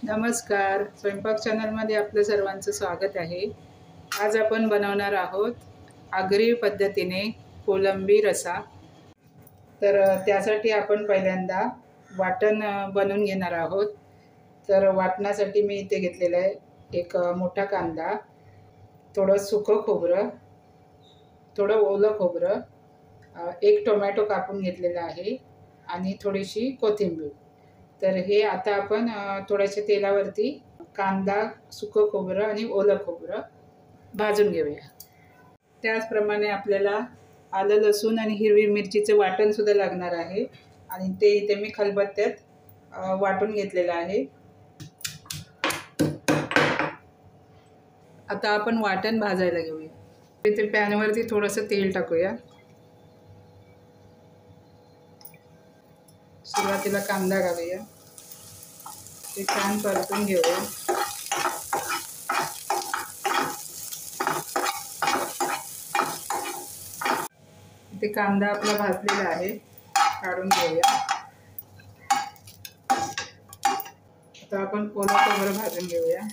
नमस्कार, स्वयंपाक चॅनलमध्ये आपलं सर्वांचं स्वागत आहे। आज आपण बनवणार आहोत आगरी पद्धतीने कोलंबी रसा। तर त्यासाठी आपण पहिल्यांदा वाटण बनवून घेणार आहोत। तर वाटण्यासाठी मी इथे घेतलेलं आहे एक मोठा कांदा, थोडं सुकं खोबरं, थोडं ओलं खोबरं, एक टोमॅटो कापून घेतलेला आहे आणि थोडीशी कोथिंबीर। तर हे आता आपण थोड्याशा तेलावरती कांदा, सुकं खोबरं आणि ओलं खोबरं भाजून घेऊया। त्याचप्रमाणे आपल्याला आलं, लसूण आणि हिरवी मिरचीचे वाटण सुद्धा लागणार आहे आणि ते इथे मी खलबत्त्यात वाटून घेतलेलं आहे। आता आपण वाटण भाजायला घेऊया। इथे पॅनवरती थोडंसं तेल टाकूया। सुरुवातीला कांदा घालूया, ते छान परतून घेऊया। इथे कांदा आपला भाजलेला आहे, काढून घेऊया। आता आपण ओलं खोबरं भाजून घेऊया।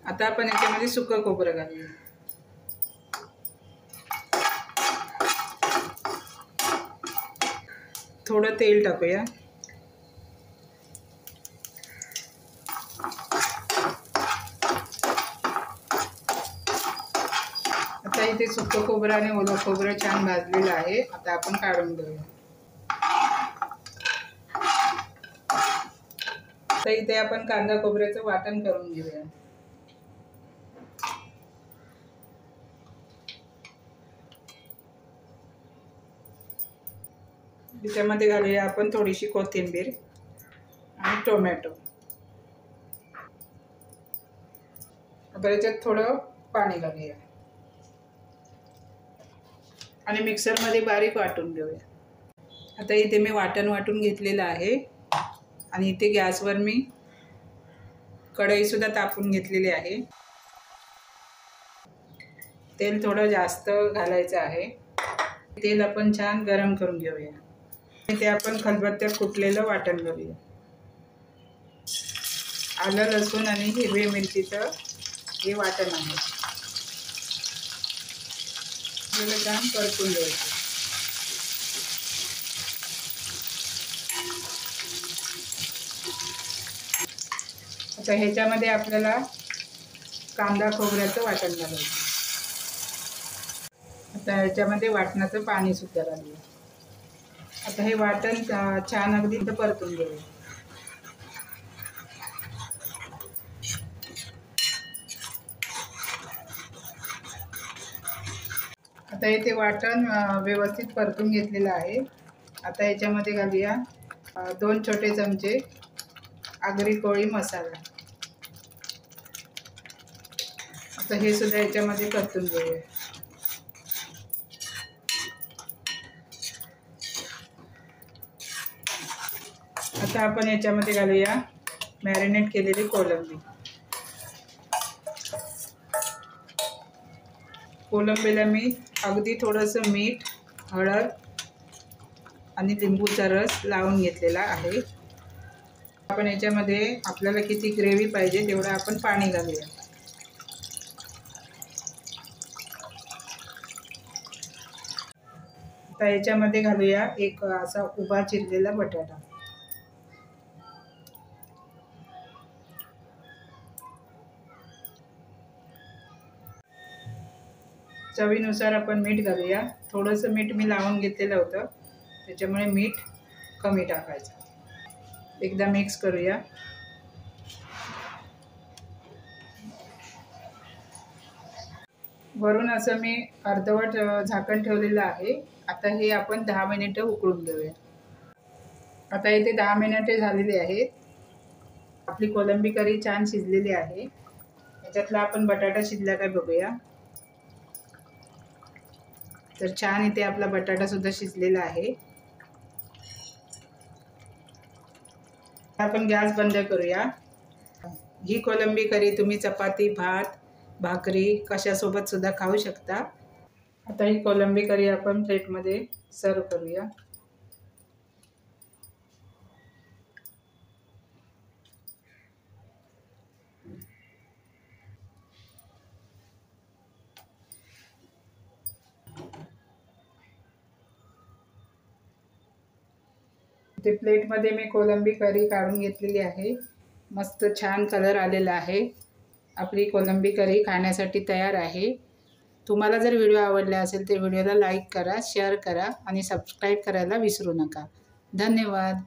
आता आपण याच्यामध्ये सुकं खोबरं घालूया। थोडं तेल टाकूया। आता इथे सुकं खोबरं आणि ओलं खोबरं छान भाजलेलं आहे। आता आपण काढून घेऊया। आता इथे आपण कांदा खोबऱ्याचं वाटण करून घेऊया। त्याच्यामध्ये घालूया आपण थोडीशी कोथिंबीर आणि टोमॅटो। आता याच्यात थोडं पाणी घालूया आणि मिक्सरमध्ये बारीक वाटून घेऊया। आता इथे मी वाटण वाटून घेतलेलं आहे आणि इथे गॅसवर मी कढई सुद्धा तापवून घेतलेली आहे। तेल थोडं जास्त घालायचं आहे। तेल आपण छान गरम करून घेऊया। इथे आपण खलबत्त्यात कुटलेलं वाटण घालूया। आलं, लसूण आणि हिरवी मिरचीचं हे वाटण आहे, हे छान परतून घ्यायचं। आता ह्याच्यामध्ये आपल्याला कांदा खोबऱ्याचं वाटण घालायचं। आता ह्याच्यामध्ये वाटणाचं पाणी सुद्धा घालूया। आता हे वाटण छान अगदी परतून घेऊया। आता इथे वाटण व्यवस्थित परतून घेतलेलं आहे। आता याच्यामध्ये घालूया 2 छोटे चमचे आगरी कोळी मसाला। आता हे सुद्धा याच्यामध्ये परतून घेऊया। आता आपण याच्यामध्ये घालूया मॅरिनेट केलेली कोलंबी। कोलंबीला मी अगदी थोडंसं मीठ, हळद आणि लिंबूचा रस लावून घेतलेला आहे। आपण याच्यामध्ये आपल्याला किती ग्रेव्ही पाहिजे तेवढं आपण पाणी घालूया। आता याच्यामध्ये घालूया एक असा उभा चिरलेला बटाटा। चवीनुसार आपण मीठ घालूया। थोडंसं मीठ मी लावून घेतलेलं होतं, त्याच्यामुळे मीठ कमी टाकायचं। एकदा मिक्स करूया। वरून असं मी अर्धवट झाकण ठेवलेलं आहे। आता हे आपण 10 मिनिटं उकळून घेऊया। आता इथे 10 मिनिटे झालेली आहेत। आपली कोलंबी करी छान शिजलेली आहे। याच्यातला आपण बटाटा शिजला काय बघूया। तर छान इथे आपला बटाटा सुद्धा शिजलेला आहे। आपण गॅस बंद करूया। ही कोलंबी करी तुम्ही चपाती, भात, भाकरी कशासोबत सुद्धा खाऊ शकता। आता ही कोलंबी करी आपण प्लेटमध्ये सर्व करूया। ते प्लेटमध्ये मी कोलंबी करी काढून घेतलेली आहे। मस्त छान कलर आलेला आहे। आपली कोलंबी करी खाण्यासाठी तयार आहे। तुम्हाला जर व्हिडिओ आवडला असेल तर व्हिडिओला लाईक करा, शेअर करा आणि सबस्क्राईब करायला विसरू नका। धन्यवाद।